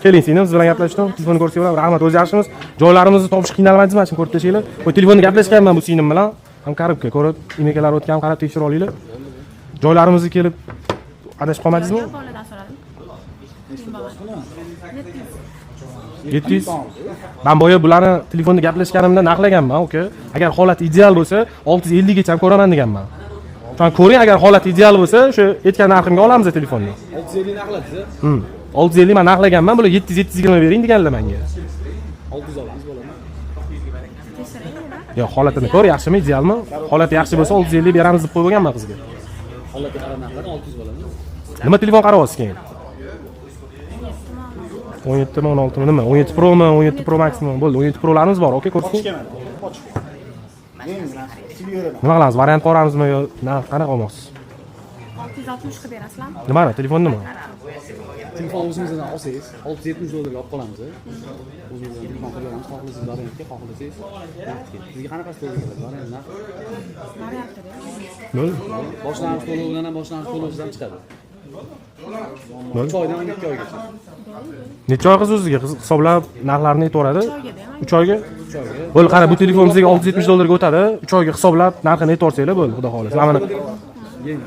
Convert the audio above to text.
Keling, siz bilan gaplashdim. Telefonni ko'rsanglar, rahmat, o'zi yaxshimiz. Joylarimizni topish qiynalmaydingizmi? Shuni ko'rib tashinglar. Qo'y telefonda gaplashganman bu singlim bilan. Ham qaribga ko'rib, imekalar o'tgan qarab tekshirib olinglar. Joylarimizga kelib adashib qolmadingizmi? Boladan so'radim. 700. Men boya bularni telefonda gaplashganimda naqlaganman, uka. Agar holat ideal bo'lsa, 650 gacha ham ko'raman deganman. Shuni ko'ring, agar holat ideal bo'lsa, o'sha aytgan narximga olamiz telefonni. 650 naqladsiz? 650 men naqlaganman, bular 700-720 bering deganlar menga. 600 olamiz bo'ladi. Yo, holatini ko'r, yaxshimi, idealmi? Holati yaxshi bo'lsa 650 beramiz deb qo'yganman qizga. Holati qarab naqladi 600 bo'ladi. Nima telefon qarayapsiz keyin? 17 mi, 16 mi, nima? 17 Pro mi, 17 Pro Max mi? Bo'ldi, 17 Pro'larimiz bor, okey, ko'rsing. Nima qilamiz? Variant qoramizmi yo qanaqa olmoqsiz? 660 qilib berasizlarmi? Nimani? Telefon nima? Telefon o'zimizdan olsangiz, 670 dollarga olib qolamiz. O'zimizdan telefon qilib beramiz, xohlasangiz variantga, xohlasangiz. Sizga qanaqasi to'g'ri keladi? Variant narx. Variantda Bo'ldi. Boshlang'ich to'lovidan ham boshlang'ich to'lovsiz ham chiqadi. Bo'ldi. 3 oydan 12 oygacha. Necha oy qiz o'ziga hisoblab narxlarini aytaveradi? 3 oyga. 3 oyga. Bo'ldi, qara, bu telefon bizga 670 dollarga o'tadi. 3 oyga hisoblab narxini aytaversanglar bo'ldi, xudo xolasa. Mana